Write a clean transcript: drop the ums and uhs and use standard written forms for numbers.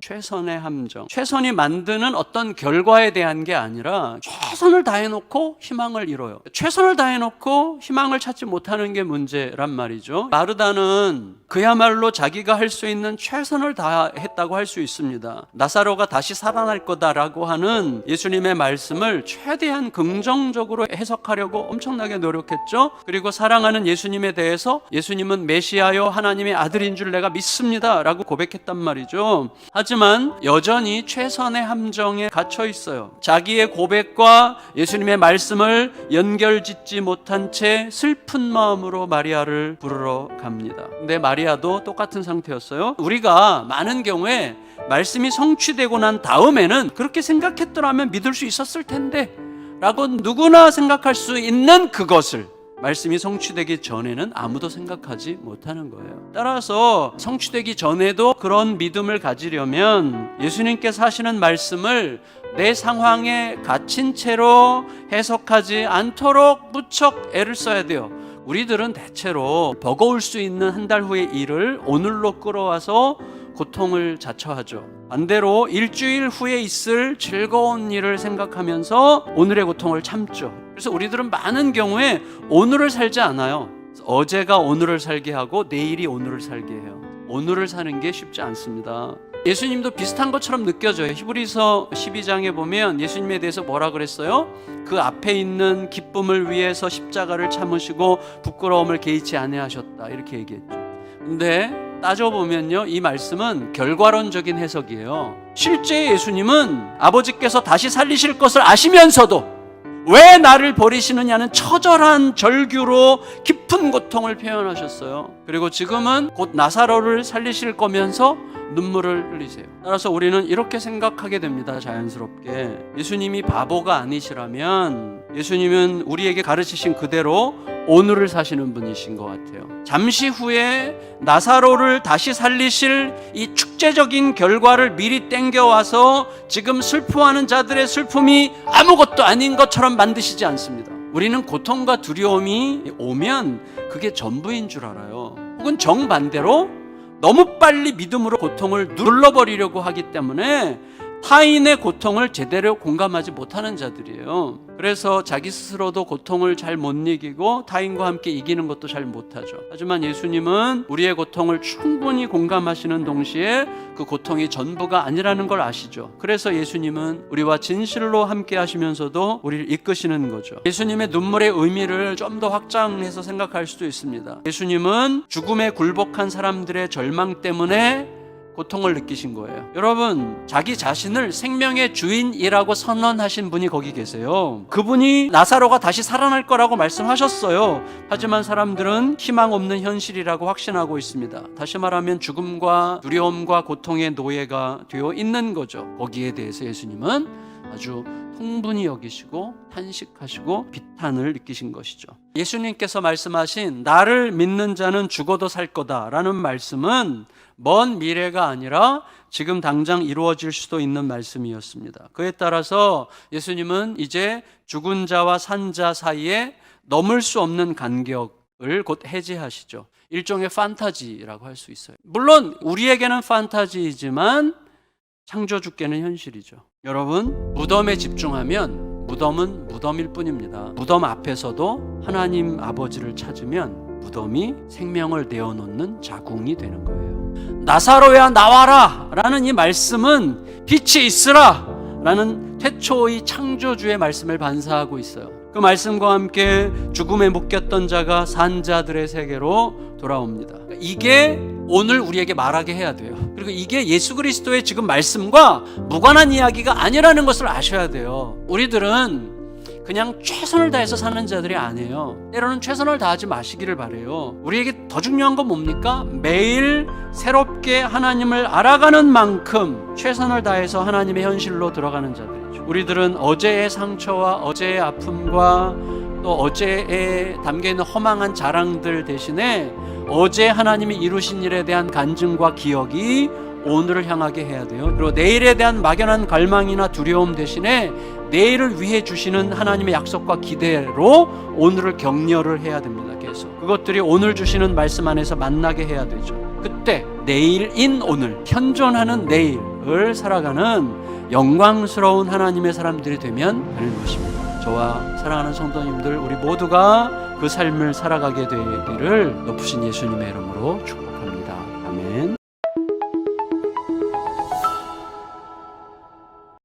최선의 함정. 최선이 만드는 어떤 결과에 대한 게 아니라 최선을 다해놓고 희망을 이뤄요. 최선을 다해놓고 희망을 찾지 못하는 게 문제란 말이죠. 마르다는 그야말로 자기가 할 수 있는 최선을 다했다고 할 수 있습니다. 나사로가 다시 살아날 거다라고 하는 예수님의 말씀을 최대한 긍정적으로 해석하려고 엄청나게 노력했죠. 그리고 사랑하는 예수님에 대해서 예수님은 메시아요 하나님의 아들인 줄 내가 믿습니다 라고 고백했단 말이죠. 하지만 여전히 최선의 함정에 갇혀 있어요. 자기의 고백과 예수님의 말씀을 연결짓지 못한 채 슬픈 마음으로 마리아를 부르러 갑니다. 근데 마리아도 똑같은 상태였어요. 우리가 많은 경우에 말씀이 성취되고 난 다음에는 그렇게 생각했더라면 믿을 수 있었을 텐데 라고 누구나 생각할 수 있는 그것을 말씀이 성취되기 전에는 아무도 생각하지 못하는 거예요. 따라서 성취되기 전에도 그런 믿음을 가지려면 예수님께서 하시는 말씀을 내 상황에 갇힌 채로 해석하지 않도록 무척 애를 써야 돼요. 우리들은 대체로 버거울 수 있는 한 달 후의 일을 오늘로 끌어와서 고통을 자처하죠. 반대로 일주일 후에 있을 즐거운 일을 생각하면서 오늘의 고통을 참죠. 그래서 우리들은 많은 경우에 오늘을 살지 않아요. 어제가 오늘을 살게 하고 내일이 오늘을 살게 해요. 오늘을 사는 게 쉽지 않습니다. 예수님도 비슷한 것처럼 느껴져요. 히브리서 12장에 보면 예수님에 대해서 뭐라 그랬어요? 그 앞에 있는 기쁨을 위해서 십자가를 참으시고 부끄러움을 개의치 아니하셨다 이렇게 얘기했죠. 근데 따져보면요, 이 말씀은 결과론적인 해석이에요. 실제 예수님은 아버지께서 다시 살리실 것을 아시면서도 왜 나를 버리시느냐는 처절한 절규로 깊은 고통을 표현하셨어요. 그리고 지금은 곧 나사로를 살리실 거면서 눈물을 흘리세요. 따라서 우리는 이렇게 생각하게 됩니다. 자연스럽게 예수님이 바보가 아니시라면 예수님은 우리에게 가르치신 그대로 오늘을 사시는 분이신 것 같아요. 잠시 후에 나사로를 다시 살리실 이 축제적인 결과를 미리 땡겨와서 지금 슬퍼하는 자들의 슬픔이 아무것도 아닌 것처럼 만드시지 않습니다. 우리는 고통과 두려움이 오면 그게 전부인 줄 알아요. 혹은 정반대로 너무 빨리 믿음으로 고통을 눌러버리려고 하기 때문에 타인의 고통을 제대로 공감하지 못하는 자들이에요. 그래서 자기 스스로도 고통을 잘 못 이기고 타인과 함께 이기는 것도 잘 못하죠. 하지만 예수님은 우리의 고통을 충분히 공감하시는 동시에 그 고통이 전부가 아니라는 걸 아시죠. 그래서 예수님은 우리와 진실로 함께 하시면서도 우리를 이끄시는 거죠. 예수님의 눈물의 의미를 좀 더 확장해서 생각할 수도 있습니다. 예수님은 죽음에 굴복한 사람들의 절망 때문에 고통을 느끼신 거예요. 여러분, 자기 자신을 생명의 주인이라고 선언하신 분이 거기 계세요. 그분이 나사로가 다시 살아날 거라고 말씀하셨어요. 하지만 사람들은 희망 없는 현실이라고 확신하고 있습니다. 다시 말하면 죽음과 두려움과 고통의 노예가 되어 있는 거죠. 거기에 대해서 예수님은 아주 통분히 여기시고 탄식하시고 비탄을 느끼신 것이죠. 예수님께서 말씀하신 나를 믿는 자는 죽어도 살 거다라는 말씀은 먼 미래가 아니라 지금 당장 이루어질 수도 있는 말씀이었습니다. 그에 따라서 예수님은 이제 죽은 자와 산 자 사이에 넘을 수 없는 간격을 곧 해제하시죠. 일종의 판타지라고 할 수 있어요. 물론 우리에게는 판타지이지만 창조주께는 현실이죠. 여러분, 무덤에 집중하면 무덤은 무덤일 뿐입니다. 무덤 앞에서도 하나님 아버지를 찾으면 무덤이 생명을 내어놓는 자궁이 되는 거예요. 나사로야 나와라 라는 이 말씀은 빛이 있으라 라는 태초의 창조주의 말씀을 반사하고 있어요. 그 말씀과 함께 죽음에 묶였던 자가 산 자들의 세계로 돌아옵니다. 이게 오늘 우리에게 말하게 해야 돼요. 그리고 이게 예수 그리스도의 지금 말씀과 무관한 이야기가 아니라는 것을 아셔야 돼요. 우리들은 그냥 최선을 다해서 사는 자들이 아니에요. 때로는 최선을 다하지 마시기를 바래요. 우리에게 더 중요한 건 뭡니까? 매일 새롭게 하나님을 알아가는 만큼 최선을 다해서 하나님의 현실로 들어가는 자들이죠. 우리들은 어제의 상처와 어제의 아픔과 또 어제에 담겨있는 허망한 자랑들 대신에 어제 하나님이 이루신 일에 대한 간증과 기억이 오늘을 향하게 해야 돼요. 그리고 내일에 대한 막연한 갈망이나 두려움 대신에 내일을 위해 주시는 하나님의 약속과 기대로 오늘을 격려를 해야 됩니다. 계속 그것들이 오늘 주시는 말씀 안에서 만나게 해야 되죠. 그때 내일인 오늘, 현존하는 내일을 살아가는 영광스러운 하나님의 사람들이 되면 되는 것입니다. 저와 사랑하는 성도님들, 우리 모두가 그 삶을 살아가게 되기를 높으신 예수님의 이름으로 축복합니다.